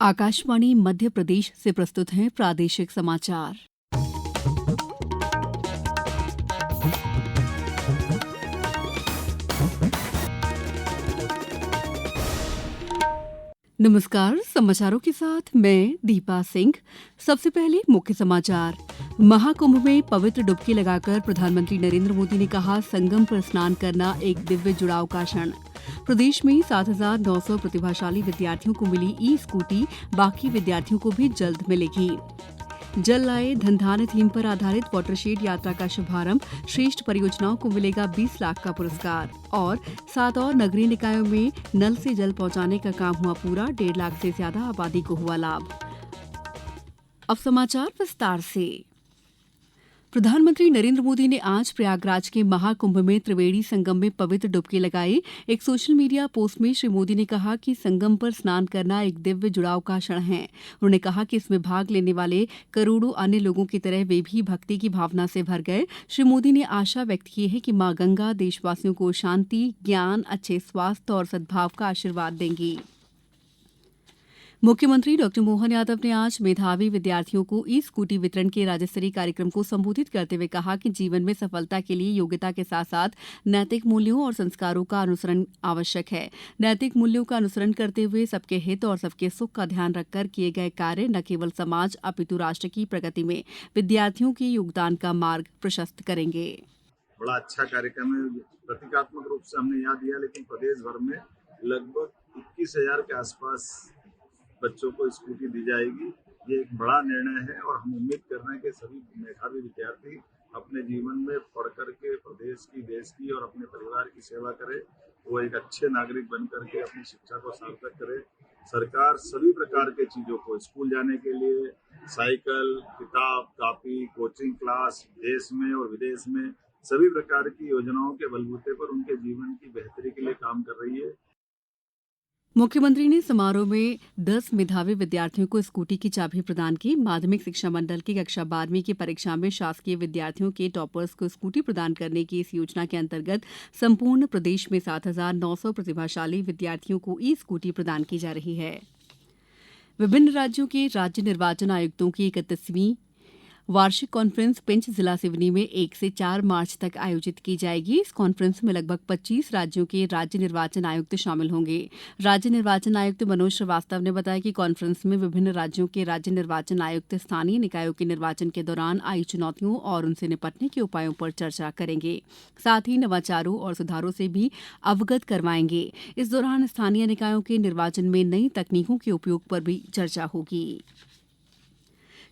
आकाशवाणी मध्य प्रदेश से प्रस्तुत हैं प्रादेशिक समाचार। नमस्कार, समाचारों के साथ मैं दीपा सिंह। सबसे पहले मुख्य समाचार। महाकुंभ में पवित्र डुबकी लगाकर प्रधानमंत्री नरेंद्र मोदी ने कहा, संगम पर स्नान करना एक दिव्य जुड़ाव का क्षण। प्रदेश में 7,900 प्रतिभाशाली विद्यार्थियों को मिली ई-स्कूटी, बाकी विद्यार्थियों को भी जल्द मिलेगी। जल लाए धन धान्य थीम पर आधारित वाटरशेड यात्रा का शुभारंभ, श्रेष्ठ परियोजनाओं को मिलेगा 20 लाख का पुरस्कार। और 7 और नगरीय निकायों में नल से जल पहुंचाने का काम हुआ पूरा, 1.5 लाख से ज्यादा आबादी को हुआ लाभ। अब समाचार विस्तार से। प्रधानमंत्री नरेंद्र मोदी ने आज प्रयागराज के महाकुंभ में त्रिवेणी संगम में पवित्र डुबकी लगाई। एक सोशल मीडिया पोस्ट में श्री मोदी ने कहा कि संगम पर स्नान करना एक दिव्य जुड़ाव का क्षण है। उन्होंने कहा कि इसमें भाग लेने वाले करोड़ों अन्य लोगों की तरह वे भी भक्ति की भावना से भर गए। श्री मोदी ने आशा व्यक्त की है कि मां गंगा देशवासियों को शांति, ज्ञान, अच्छे स्वास्थ्य और सद्भाव का आशीर्वाद देंगी। मुख्यमंत्री डॉ मोहन यादव ने आज मेधावी विद्यार्थियों को ई-स्कूटी वितरण के राज्य-स्तरीय कार्यक्रम को संबोधित करते हुए कहा कि जीवन में सफलता के लिए योग्यता के साथ-साथ नैतिक मूल्यों और संस्कारों का अनुसरण आवश्यक है। नैतिक मूल्यों का अनुसरण करते हुए सबके हित और सबके सुख का ध्यान रखकर किए गए कार्य न केवल समाज अपितु राष्ट्र की प्रगति में विद्यार्थियों के योगदान का मार्ग प्रशस्त करेंगे। बड़ा अच्छा कार्यक्रम है। प्रतीकात्मक रूप से हमने यहाँ दिया, लेकिन प्रदेश भर में लगभग 21,000 के आसपास बच्चों को स्कूटी दी जाएगी। ये एक बड़ा निर्णय है और हम उम्मीद कर रहे हैं कि सभी मेधावी विद्यार्थी अपने जीवन में पढ़ करके प्रदेश की, देश की और अपने परिवार की सेवा करें। वो एक अच्छे नागरिक बन करके अपनी शिक्षा को सार्थक करें। सरकार सभी प्रकार के चीजों को, स्कूल जाने के लिए साइकिल, किताब, कॉपी, कोचिंग क्लास, देश में और विदेश में सभी प्रकार की योजनाओं के बलबूते पर उनके जीवन की बेहतरी के लिए काम कर रही है। मुख्यमंत्री ने समारोह में 10 मेधावी विद्यार्थियों को स्कूटी की चाबी प्रदान की। माध्यमिक शिक्षा मंडल की कक्षा 12वीं की परीक्षा में शासकीय विद्यार्थियों के टॉपर्स को स्कूटी प्रदान करने की इस योजना के अंतर्गत संपूर्ण प्रदेश में 7,900 प्रतिभाशाली विद्यार्थियों को ई-स्कूटी प्रदान की जा रही है। विभिन्न राज्यों के राज्य निर्वाचन आयुक्तों की 31वीं वार्षिक कॉन्फ्रेंस पेंच जिला सिवनी में 1 से 4 मार्च तक आयोजित की जाएगी। इस कॉन्फ्रेंस में लगभग 25 राज्यों के राज्य निर्वाचन आयुक्त शामिल होंगे। राज्य निर्वाचन आयुक्त मनोज श्रीवास्तव ने बताया कि कॉन्फ्रेंस में विभिन्न राज्यों के राज्य निर्वाचन आयुक्त स्थानीय निकायों के निर्वाचन के दौरान आई चुनौतियों और उनसे निपटने के उपायों पर चर्चा करेंगे। साथ ही नवाचारों और सुधारों से भी अवगत करवाएंगे। इस दौरान स्थानीय निकायों के निर्वाचन में नई तकनीकों के उपयोग पर भी चर्चा होगी।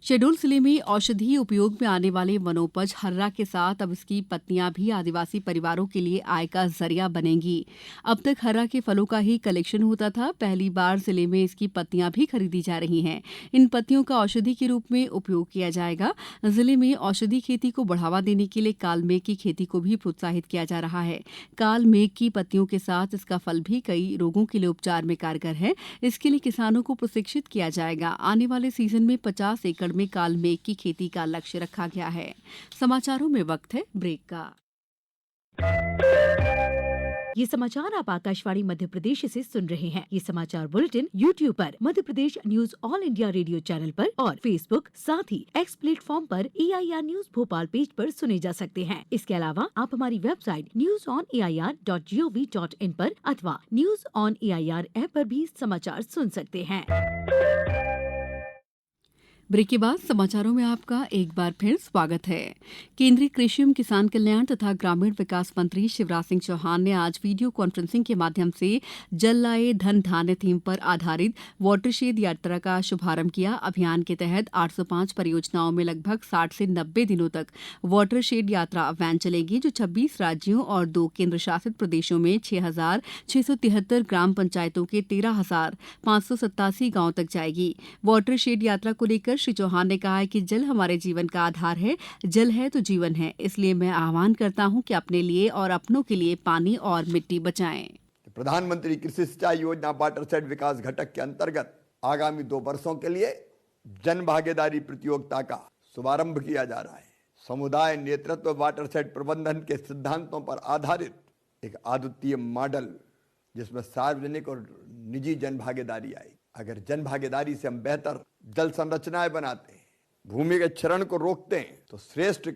शहडोल जिले में औषधीय उपयोग में आने वाले वनोपज हर्रा के साथ अब इसकी पत्तियां भी आदिवासी परिवारों के लिए आय का जरिया बनेंगी। अब तक हर्रा के फलों का ही कलेक्शन होता था, पहली बार जिले में इसकी पत्तियां भी खरीदी जा रही हैं। इन पत्तियों का औषधि के रूप में उपयोग किया जाएगा। जिले में औषधि खेती को बढ़ावा देने के लिए काल मेघ की खेती को भी प्रोत्साहित किया जा रहा है। काल मेघ की पत्तियों के साथ इसका फल भी कई रोगों के लिए उपचार में कारगर है। इसके लिए किसानों को प्रशिक्षित किया जाएगा। आने वाले सीजन में 50 एकड़ में काल मेघ की खेती का लक्ष्य रखा गया है। समाचारों में वक्त है ब्रेक का। ये समाचार आप आकाशवाणी मध्य प्रदेश से सुन रहे हैं। ये समाचार बुलेटिन YouTube पर Madhya Pradesh news All India Radio channel पर और फेसबुक साथ ही एक्स प्लेटफॉर्म पर AIR न्यूज भोपाल पेज पर सुने जा सकते हैं। इसके अलावा आप हमारी वेबसाइट newsonair.gov.in पर अथवा न्यूज ऑन AIR ऐप पर भी समाचार सुन सकते हैं। ब्रेक के बाद समाचारों में आपका एक बार फिर स्वागत है। केंद्रीय कृषि एवं किसान कल्याण तथा ग्रामीण विकास मंत्री शिवराज सिंह चौहान ने आज वीडियो कॉन्फ्रेंसिंग के माध्यम से जल लाए धन धान्य थीम पर आधारित वाटरशेड यात्रा का शुभारंभ किया। अभियान के तहत 805 परियोजनाओं में लगभग 60 से 90 दिनों तक वाटरशेड यात्रा वैन चलेगी, जो 26 राज्यों और 2 केंद्र शासित प्रदेशों में 6,673 ग्राम पंचायतों के 13,587 गांव तक जाएगी। वाटरशेड यात्रा को लेकर श्री चौहान ने कहा है कि जल हमारे जीवन का आधार है, जल है तो जीवन है। इसलिए मैं आह्वान करता हूं कि अपने लिए और अपनों के लिए पानी और मिट्टी बचाएं। प्रधानमंत्री कृषि सिंचाई योजना वाटरशेड विकास घटक के अंतर्गत आगामी 2 वर्षों के लिए जन भागीदारी प्रतियोगिता का शुभारंभ किया जा रहा है। समुदाय नेतृत्व वाटरशेड प्रबंधन के सिद्धांतों पर आधारित एक अद्वितीय मॉडल, जिसमें सार्वजनिक और निजी जन भागीदारी आई। अगर जन भागीदारी से हम बेहतर जल संरचनाएं बनाते हैं, भूमिगत क्षरण को रोकते हैं, तो श्रेष्ठ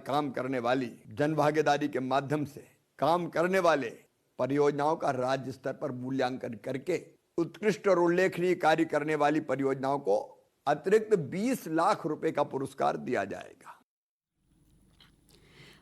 काम करने वाली जन भागीदारी के माध्यम से काम करने वाले परियोजनाओं का राज्य स्तर पर मूल्यांकन करके उत्कृष्ट और उल्लेखनीय कार्य करने वाली परियोजनाओं को अतिरिक्त 20 लाख रुपए का पुरस्कार दिया जाएगा।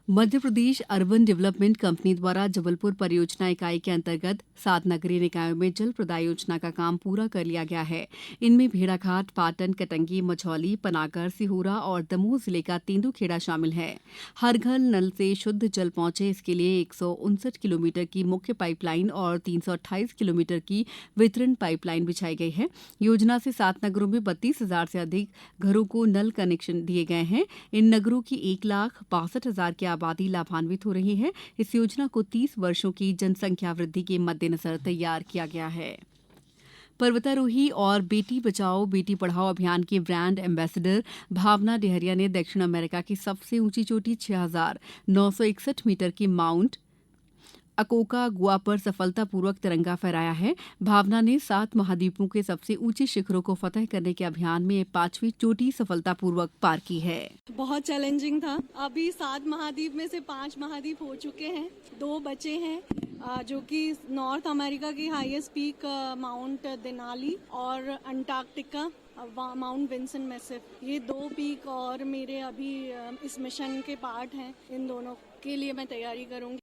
Madhya Pradesh urban development company द्वारा जबलपुर परियोजना इकाई के अंतर्गत 7 नगरीय निकायों में जल प्रदाय योजना का काम पूरा कर लिया गया है। इनमें भेड़ाघाट, पाटन, कटंगी, मझौली, पनागर, सिहोरा और दमोह जिले का तेंदुखेड़ा शामिल है। हर घर नल से शुद्ध जल पहुंचे, इसके लिए 159 किलोमीटर की मुख्य पाइपलाइन और 328 किलोमीटर की वितरण पाइपलाइन बिछाई गई है। योजना से 7 नगरों में 32,000 से अधिक घरों को नल कनेक्शन दिए गए हैं। इन नगरों की 1,62,000 की आबादी लाभान्वित हो रही है। इस योजना को 30 वर्षों की जनसंख्या वृद्धि के मद्देनजर तैयार किया गया है। पर्वतारोही और बेटी बचाओ बेटी पढ़ाओ अभियान की ब्रांड एम्बेसडर भावना डेहरिया ने दक्षिण अमेरिका की सबसे ऊंची चोटी 6,961 मीटर की माउंट अकोका गुआ पर सफलतापूर्वक तिरंगा फहराया है। भावना ने 7 महाद्वीपों के सबसे ऊंचे शिखरों को फतह करने के अभियान में 5वीं चोटी सफलतापूर्वक पार की है। बहुत चैलेंजिंग था। अभी 7 महाद्वीप में से 5 महाद्वीप हो चुके हैं, 2 बचे हैं, जो कि नॉर्थ अमेरिका की हाईएस्ट पीक माउंट देनाली और अंटार्कटिका माउंट विंसन मैसिव। ये 2 पीक और मेरे अभी इस मिशन के पार्ट हैं। इन दोनों के लिए मैं तैयारी करूंगी।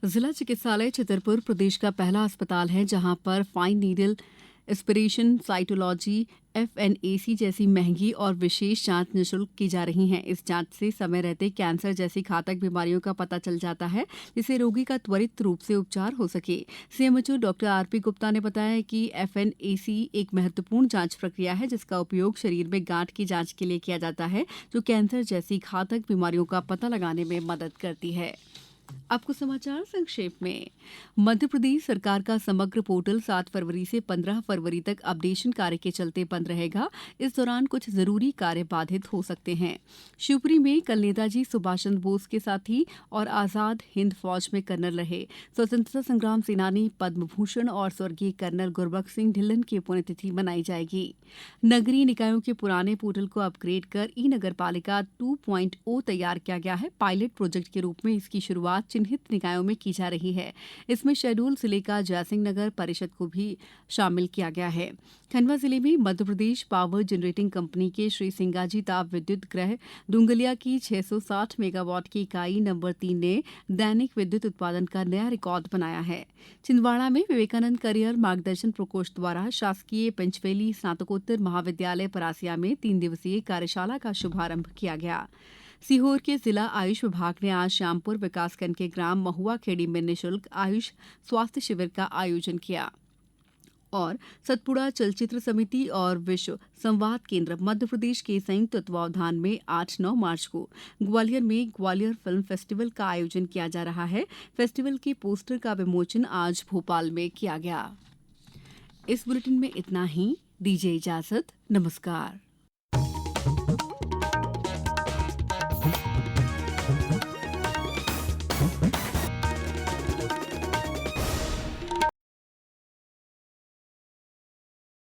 जिला चिकित्सालय छतरपुर प्रदेश का पहला अस्पताल है जहां पर fine needle aspiration, cytology, FNAC जैसी महंगी और विशेष जांच निःशुल्क की जा रही हैं। इस जांच से समय रहते कैंसर जैसी घातक बीमारियों का पता चल जाता है, जिससे रोगी का त्वरित रूप से उपचार हो सके। CMHO डॉक्टर RP गुप्ता ने बताया कि FNAC एक महत्वपूर्ण जांच प्रक्रिया है जिसका उपयोग शरीर में गांठ की जांच के लिए किया जाता है, जो कैंसर जैसी घातक बीमारियों का पता लगाने में मदद करती है। अब कुछ समाचार संक्षेप में। मध्य प्रदेश सरकार का समग्र पोर्टल 7 फरवरी से 15 फरवरी तक अपडेशन कार्य के चलते बंद रहेगा। इस दौरान कुछ जरूरी कार्य बाधित हो सकते हैं। शिवपुरी में कल नेताजी सुभाष चंद्र बोस के साथी और आजाद हिंद फौज में कर्नल रहे स्वतंत्रता संग्राम सेनानी पद्म भूषण और स्वर्गीय कर्नल गुरबख्श सिंह ढिल्लन की पुण्यतिथि मनाई जाएगी। नगरीय निकायों के पुराने पोर्टल को अपग्रेड कर ई नगरपालिका 2.0 तैयार किया गया है। पायलट प्रोजेक्ट के रूप में इसकी शुरुआत चिन्हित निकायों में की जा रही है। इसमें शहडोल जिले का जयसिंह नगर परिषद को भी शामिल किया गया है। खंडवा जिले में Madhya Pradesh power generating company के श्री सिंगाजी ताप विद्युत गृह डुंगलिया की 660 मेगावाट की इकाई नंबर 3 ने दैनिक विद्युत उत्पादन का नया रिकॉर्ड बनाया है। छिंदवाड़ा में विवेकानंद करियर मार्गदर्शन प्रकोष्ठ द्वारा शासकीय पंचवेली स्नातकोत्तर महाविद्यालय परासिया में 3 दिवसीय कार्यशाला का शुभारंभ किया गया। सीहोर के जिला आयुष विभाग ने आज श्यामपुर विकासखंड के ग्राम महुआ खेड़ी में निःशुल्क आयुष स्वास्थ्य शिविर का आयोजन किया। और सतपुड़ा चलचित्र समिति और विश्व संवाद केंद्र मध्य प्रदेश के संयुक्त तत्वावधान में 8-9 मार्च को ग्वालियर में ग्वालियर फिल्म फेस्टिवल का आयोजन किया जा रहा है। फेस्टिवल के पोस्टर का विमोचन आज भोपाल में किया गया। इस बुलेटिन में इतना ही। दीजिए इजाजत। नमस्कार।